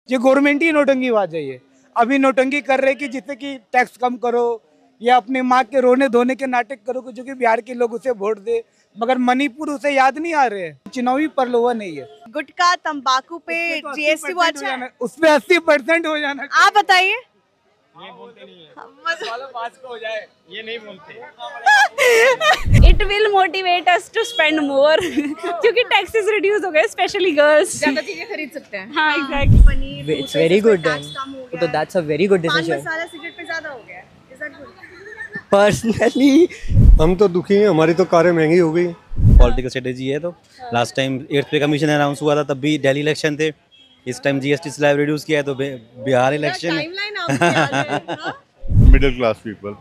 ये गवर्नमेंट ही नौटंकीबाज है। ये अभी नौटंकी कर रहे कि जिससे कि टैक्स कम करो या अपनी माँ के रोने धोने के नाटक करो जो कि बिहार के लोग उसे वोट दे, मगर मणिपुर उसे याद नहीं आ रहे हैं। चुनावी प्रलोभन है ये। गुटखा तंबाकू पे जीएसटी वो अच्छा है, उस पे 80% हो जाना। आप बताइए। ये बोलते नहीं है, पास को हो जाए ये नहीं बोलते। It will motivate us to spend more क्योंकि टैक्सेस रिड्यूस हो गए, स्पेशली गर्ल्स ज्यादा चीजें खरीद सकते हैं। हाँ exactly. Paneer It's very good then. तो that's a very good पान decision. मसाला सिगरेट पे ज्यादा हो गया है। Is that good? Personally, हम तो दुखी हैं, हमारी तो कारें महंगी हो गई। पॉलिटिकल स्ट्रेटेजी है। तो लास्ट टाइम 8th पे कमीशन अनाउंस हुआ था, तब भी दिल्ली इलेक्शन थे। इस टाइम जीएसटी स्लैब रिड्यूस किया है तो बिहार इलेक्शन है। टाइमलाइन आपकी याद है, हाँ? middle class people,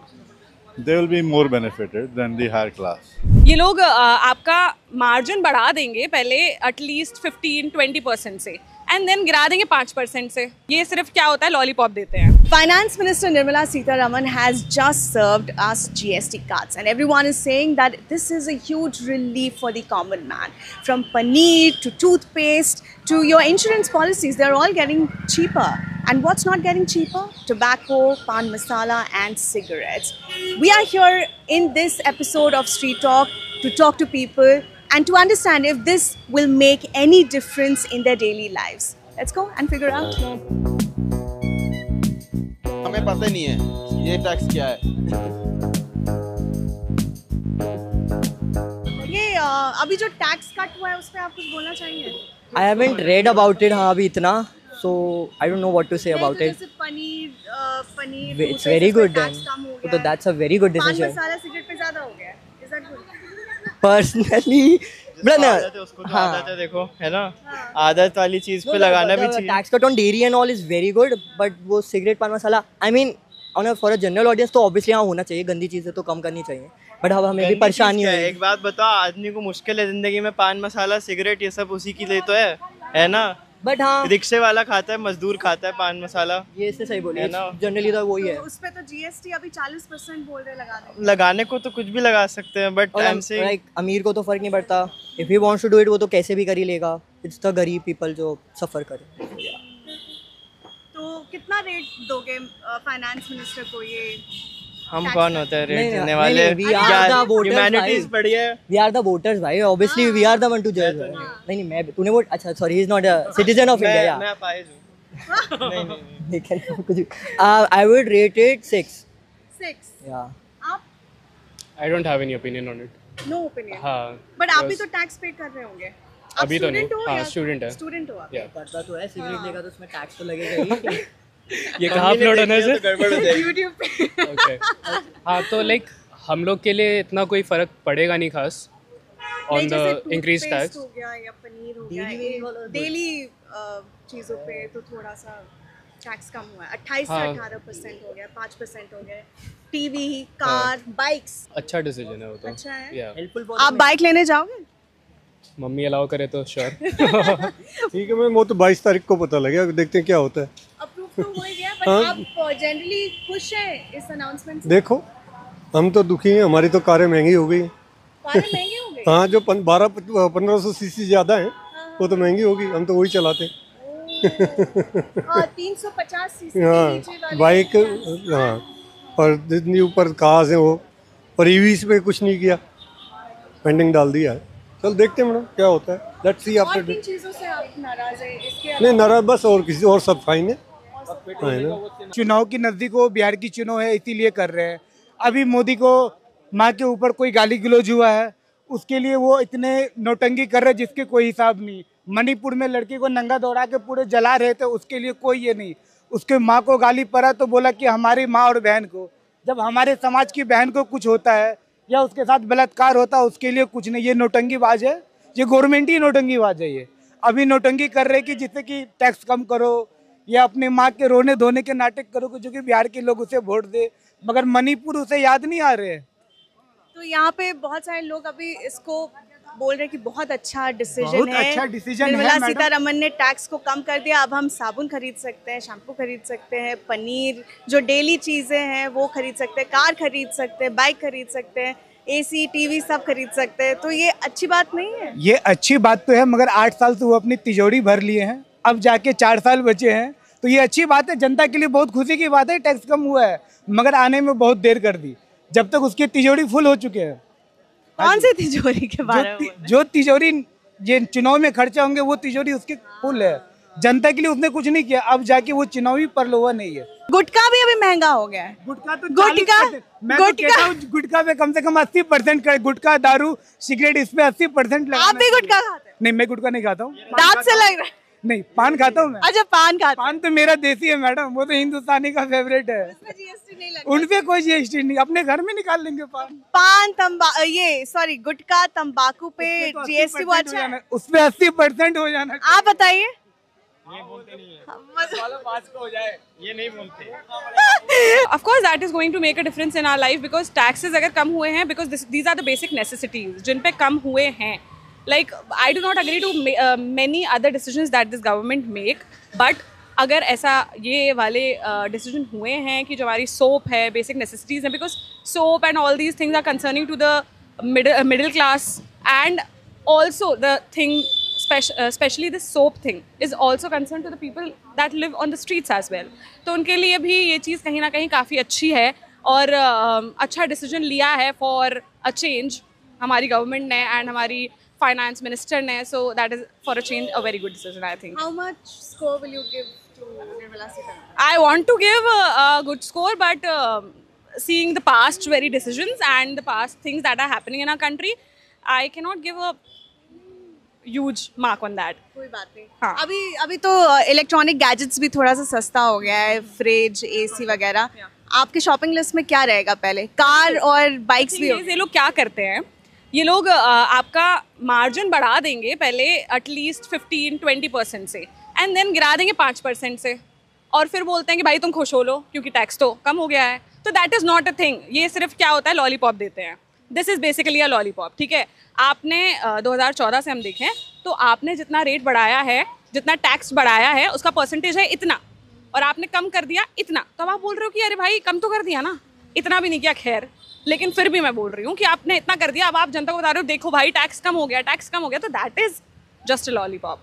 they will be more benefited than the higher class. ये लोग आपका मार्जिन बढ़ा देंगे पहले एटलीस्ट 15-20% से, एंड देन गिरा देंगे 5% से। ये सिर्फ क्या होता है, लॉलीपॉप देते हैं। Finance Minister Nirmala Sitharaman has just served us GST cuts, and everyone is saying that this is a huge relief for the common man. From paneer to toothpaste to your insurance policies, they're all getting cheaper. And what's not getting cheaper? Tobacco, pan masala, and cigarettes. We are here in this episode of Street Talk to talk to people and to understand if this will make any difference in their daily lives. Let's go and figure out. हमें पता नहीं है ये tax क्या है। ये अभी जो टैक्स कट हुआ है उस पे आप कुछ बोलना चाहेंगे? I haven't read about it हाँ अभी इतना, so I don't know what to say about it. जैसे paneer It's very good then. तो that's a very good पान decision. मसाला सिगरेट पे ज्यादा हो गया है। Is that good? Personally, हाँ देखो है ना, आदत वाली चीज पे लगाना भी चाहिए। Tax cut on dairy and all is very good, but वो सिगरेट पान मसाला, I mean for a general audience तो obviously हाँ होना चाहिए, गंदी चीजें तो कम करनी चाहिए, बट अब हमें भी परेशानी है। एक बात बताओ, आदमी को मुश्किल है जिंदगी में, पान मसाला सिगरेट ये सब उसी के लिए तो है ना। बट हाँ रिक्शे वाला खाता है, मजदूर खाता है पान मसाला, ये इससे सही बोले है ना। जनरली तो वही है। तो उस पे तो जीएसटी अभी 40% बोल रहे लगाने को तो कुछ भी लगा सकते हैं, बट लाइक अमीर को तो फर्क नहीं पड़ता, if he wants to do it वो तो कैसे भी कर ही लेगा। इट्स द गरीब पीपल जो सफर करे। तो कितना रेट दोगे फाइनेंस मिनिस्टर को? ये हम कौन होते हैं रेट देने नहीं, वाले? we are the voters, humanities भाई। बढ़िया है। We are the voters भाई, obviously we are the one to judge। नहीं मैं तूने वोट, अच्छा sorry, he is not a citizen of India। मैं अपाहिज हूँ। नहीं कुछ I would rate it 6। 6 Yeah। आप? I don't have any opinion on it। No opinion. हाँ बट आप भी तो टैक्स पे कर रहे होंगे। अभी तो नहीं। हाँ स्टूडेंट है। स्टूडेंट हो आप? करता तो है, सिगरेट लेगा तो उसमें टैक्स तो लगेगा ही। ये कहाँ अपलोड होना है सर? गड़बड़ हो जाएगी। यूट्यूब पे। ओके हाँ, तो लाइक हम लोग के लिए इतना कोई फर्क पड़ेगा नहीं खास ऑन द इंक्रीज टैक्स। हो गया या पनीर हो गया, डेली चीज़ों पे तो थोड़ा सा टैक्स कम हुआ है। 28 से 18% हो गया, 5% हो गया। TV, car, bikes. अच्छा डिसीजन है वो तो। अच्छा है। या आप बाइक लेने जाओगे? मम्मी अलाउ करे तो श्योर। ठीक है, मैं वो तो 22 तारीख को पता लगेगा, देखते हैं क्या होता है। अप्रूव तो हो ही गया, बट आप जनरली खुश हैं इस अनाउंसमेंट से? देखो हम तो दुखी हैं, हमारी तो कारें महंगी हो गई। कारें महंगी हो गई? हाँ, जो 1200-1500 सीसी ज़्यादा है वो तो महंगी होगी, हम तो वही चलाते हैं। 350 सीसी हाँ बाइक, हाँ, और जितनी ऊपर कार्स हैं वो, और ईवीज पे कुछ नहीं किया, पेंडिंग डाल दिया है। चल देखते हैं मैडम क्या होता है, लेट्स सी आफ्टर। किन चीज़ों से आप नाराज हैं? इसके नहीं नाराज बस, और किसी और सब फाइन है ना। चुनाव की नजदीक हो, बिहार की चुनाव है इसीलिए कर रहे हैं। अभी मोदी को माँ के ऊपर कोई गाली गलौज हुआ है, उसके लिए वो इतने नौटंकी कर रहे जिसके कोई हिसाब नहीं। मणिपुर में लड़की को नंगा दौड़ा के पूरे जला रहे थे, उसके लिए कोई ये नहीं। उसके माँ को गाली पड़ा तो बोला कि हमारी माँ और बहन को, जब हमारे समाज की बहन को कुछ होता है या उसके साथ बलात्कार होता है उसके लिए कुछ नहीं। ये नौटंकीबाज है, ये गवर्नमेंट ही नौटंकीबाज है। ये अभी नौटंकी कर रहे कि जिससे कि टैक्स कम करो या अपनी माँ के रोने धोने के नाटक करो जो कि बिहार के लोग उसे वोट दे, मगर मणिपुर उसे याद नहीं आ रहे। तो यहाँ पे बहुत सारे लोग अभी इसको बोल रहे हैं कि बहुत अच्छा डिसीजन है। अच्छा डिसीजन है। निर्मला सीतारमन ने टैक्स को कम कर दिया, अब हम साबुन खरीद सकते हैं, शैम्पू खरीद सकते हैं, पनीर जो डेली चीज़ें हैं वो खरीद सकते हैं, कार खरीद सकते हैं, बाइक खरीद सकते हैं, एसी टीवी सब खरीद सकते हैं। तो ये अच्छी बात नहीं है? ये अच्छी बात तो है, मगर 8 साल से वो अपनी तिजोरी भर लिए हैं। अब जाके 4 साल बचे हैं, तो ये अच्छी बात है, जनता के लिए बहुत खुशी की बात है। टैक्स कम हुआ है मगर आने में बहुत देर कर दी, जब तक उसकी तिजोरी फुल हो चुके हैं। कौन सी तिजोरी के बारे में? जो तिजोरी ये चुनाव में खर्चा होंगे वो तिजोरी उसके फुल है। जनता के लिए उसने कुछ नहीं किया, अब जाके वो चुनावी परलोवा नहीं है। गुटखा भी अभी महंगा हो गया है। गुटखा तो मैं तो कहता हूँ गुटखा पे कम से कम 80% कर, गुटखा दारू सिगरेट इस पे 80% आप भी गुटखा खाते हैं? नहीं, मैं गुटखा नहीं खाता हूँ। दांत से लग रहा है। नहीं, पान खाता हूँ मैं। अच्छा, पान खाते? पान तो मेरा देसी है मैडम, वो तो हिंदुस्तानी का फेवरेट है। जीएसटी नहीं लगता? उनपे कोई जीएसटी नहीं, अपने घर में निकाल लेंगे पान। ये सॉरी, गुटखा तंबाकू पे जीएसटी वो अच्छा है? उस पे 80% हो जाना। आप बताइए। ये बोलते नहीं है, पास को हो जाए, ये नहीं बोलते। Of course, that is going to make a difference in our life because taxes अगर कम हुए हैं because these are the basic necessities जिन पे कम हुए हैं. Like I do not agree to many other decisions that this government make, but अगर ऐसा ये वाले डिसीजन हुए हैं कि जो हमारी सोप है, बेसिक नेसेसिटीज़ हैं, because soap and all these things are concerning to the middle class and also the thing especially this soap thing is also concerned to the people that live on the streets as well. तो उनके लिए भी ये चीज़ कहीं ना कहीं काफ़ी अच्छी है और अच्छा डिसीजन लिया है फॉर अ चेंज हमारी गवर्नमेंट ने एंड हमारी फाइनेंस मिनिस्टर ने. So that is for a change a very good decision I think. How much score will you give to Nirmala Sitharaman? I want to give a good score, but seeing the past very decisions and the past things that are happening in our country, I cannot give a huge mark on that. कोई बात नहीं. हाँ. अभी तो electronic gadgets भी थोड़ा सा सस्ता हो गया है, फ्रिज, एसी वगैरह. आपके शॉपिंग लिस्ट में क्या रहेगा पहले? कार और बाइक्स भी. ये लोग क्या करते हैं, ये लोग आपका मार्जिन बढ़ा देंगे पहले एटलीस्ट 15-20% से एंड देन गिरा देंगे 5% से और फिर बोलते हैं कि भाई तुम खुश हो लो क्योंकि टैक्स तो कम हो गया है. तो that is not a thing. ये सिर्फ क्या होता है, लॉलीपॉप देते हैं. This is basically a lollipop. ठीक है, आपने 2014 से हम देखें तो आपने जितना रेट बढ़ाया है, जितना टैक्स बढ़ाया है उसका परसेंटेज है इतना और आपने कम कर दिया इतना. तो अब आप बोल रहे हो कि अरे भाई कम तो कर दिया ना, इतना भी नहीं किया. खैर, लेकिन फिर भी मैं बोल रही हूँ कि आपने इतना कर दिया, अब आप जनता को बता रहे हो देखो भाई टैक्स कम हो गया, टैक्स कम हो गया. तो that is just a lollipop.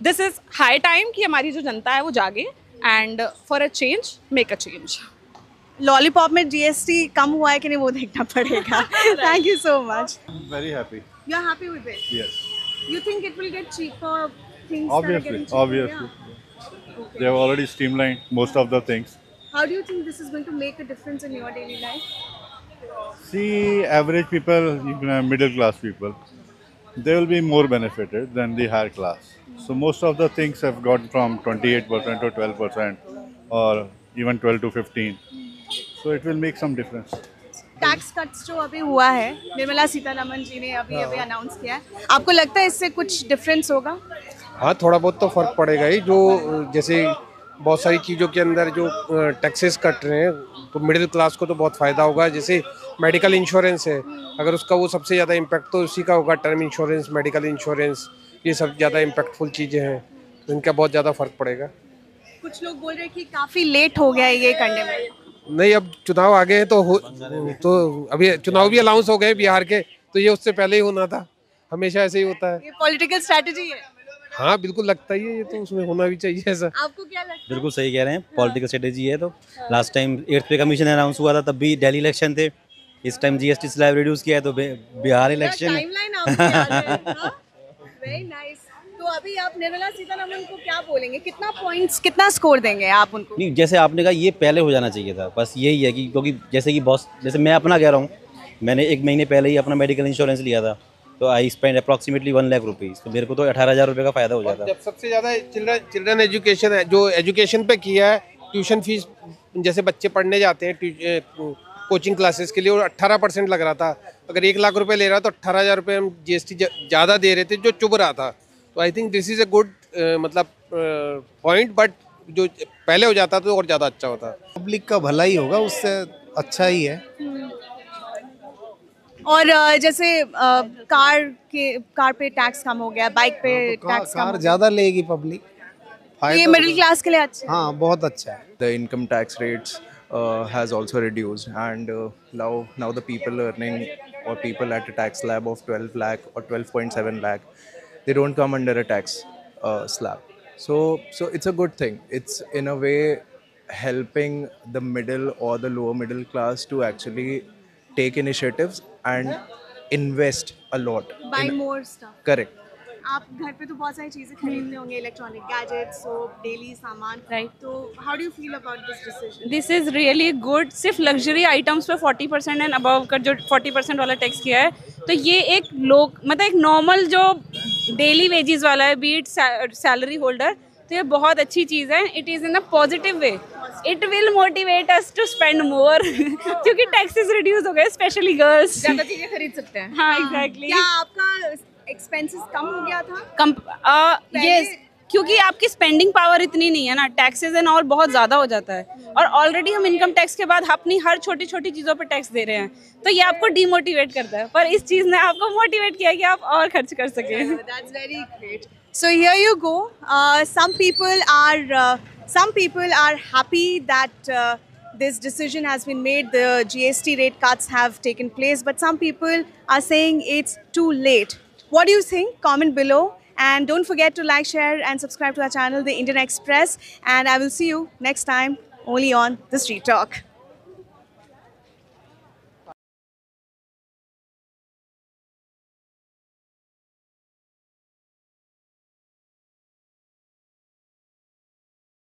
This is high time कि हमारी जो जनता है वो जागे and for a change make a change. Lollipop में जीएसटी कम हुआ है कि नहीं वो देखना पड़ेगा. Thank you so much. Very happy. You are happy with it? Yes. You think it will get cheaper? Things Obviously, that are getting cheaper? obviously. Yeah. Okay. They have already streamlined most of the things. How do you think this is going to make a difference in your daily life? See, average people, even middle class people, they will be more benefited than the higher class. So most of the things have gone from 28% to 12% or even 12 to 15. So it will make some difference. Tax cuts जो अभी हुआ है, निर्मला सीतारमण जी ने अभी announce किया है, आपको लगता है इससे कुछ डिफरेंस होगा? हाँ, थोड़ा बहुत तो फर्क पड़ेगा ही. जो जैसे बहुत सारी चीज़ों के अंदर जो टैक्सेस कट रहे हैं तो मिडिल क्लास को तो बहुत फ़ायदा होगा. जैसे मेडिकल इंश्योरेंस है, अगर उसका वो सबसे ज़्यादा इम्पैक्ट तो उसी का होगा. टर्म इंश्योरेंस, मेडिकल इंश्योरेंस, ये सब ज़्यादा इम्पैक्टफुल चीज़ें हैं, तो इनका बहुत ज़्यादा फ़र्क पड़ेगा. कुछ लोग बोल रहे हैं कि काफ़ी लेट हो गया है ये करने में. नहीं, अब चुनाव आ गए हैं तो अभी चुनाव भी अनाउंस हो गए बिहार के, तो ये उससे पहले ही होना था. हमेशा ऐसे ही होता है. ये पॉलिटिकल स्ट्रैटेजी है. हाँ, बिल्कुल लगता ही है, ये तो उसमें होना भी चाहिए ऐसा. आपको क्या लगता है? बिल्कुल सही कह रहे हैं, पॉलिटिकल स्ट्रेटेजी है. तो लास्ट टाइम 8th पे कमीशन अनाउंस हुआ था तब भी दिल्ली इलेक्शन थे. इस टाइम जीएसटी स्लैब रिड्यूस किया है तो बिहार इलेक्शन. टाइमलाइन आपकी याद है. Very nice. तो अभी आप निर्मला सीतारमण को क्या बोलेंगे, कितना पॉइंट्स, कितना स्कोर देंगे आप उनको? नहीं, जैसे आपने कहा ये पहले हो जाना चाहिए था. बस यही है कि क्योंकि जैसे कि बॉस, जैसे मैं अपना कह रहा हूँ, मैंने 1 महीने पहले ही अपना मेडिकल इंश्योरेंस लिया था तो I spend approximately 1 lakh rupees. तो मेरे को तो 18,000 रुपये का फ़ायदा हो जाता. जब सबसे ज़्यादा चिल्ड्रन एजुकेशन है, जो एजुकेशन पे किया है, ट्यूशन फीस जैसे बच्चे पढ़ने जाते हैं कोचिंग क्लासेस के लिए, और 18% लग रहा था. अगर 1 लाख रुपए ले रहा तो 18,000 रुपये हम जीएसटी ज़्यादा दे रहे थे जो चुभ रहा था. तो I think this is a good मतलब पॉइंट, बट जो पहले हो जाता तो और ज़्यादा अच्छा होता. पब्लिक का भला ही होगा, उससे अच्छा ही है. और जैसे कार पे टैक्स कम हो गया, बाइक पे टैक्स कम. कार ज़्यादा लेगी पब्लिक. ये मिडिल क्लास के लिए अच्छा है. हाँ, बहुत अच्छा है. The income tax rates has also reduced, and now the people earning or people at a tax slab of 12 lakh or 12.7 lakh, they don't come under a tax slab. So it's a good thing. It's in a way helping the middle or the lower middle class to actually take initiatives and invest a lot. Buy more stuff. Correct. आप घर पे तो बहुत सारी चीजें खरीदते होंगे, electronic gadgets, soap, daily सामान, Right. तो how do you feel about this decision? This is really good. सिर्फ लग्जरी आइटम्स पे 40% एंड अबव का जो 40% वाला टैक्स किया है, तो ये एक लोग मतलब एक नॉर्मल जो डेली वेजेस वाला है, बीट सैलरी होल्डर, तो ये बहुत अच्छी चीज़ है। It is in a positive way, it will motivate us to spend more क्योंकि टैक्सेस रिड्यूस हो गए, स्पेशली गर्ल्स ज़्यादा चीजें खरीद सकते हैं। हाँ एग्जैक्टली। क्या आपका एक्सपेंसेस कम हो गया था? यस, क्योंकि आपकी स्पेंडिंग पावर इतनी नहीं है ना, टैक्सेस एंड ऑल बहुत ज़्यादा हो जाता है, और ऑलरेडी हम इनकम टैक्स के बाद अपनी हर छोटी छोटी चीज़ों पर टैक्स दे रहे हैं, तो ये आपको डीमोटिवेट करता है, पर इस चीज़ ने आपको मोटिवेट किया कि आप और खर्च कर सकें। That's very great. So here you go. Some people are happy that this decision has been made. The GST rate cuts have taken place, but some people are saying it's too late. What do you think? Comment below, and don't forget to like, share, and subscribe to our channel, The Indian Express. And I will see you next time only on The Street Talk.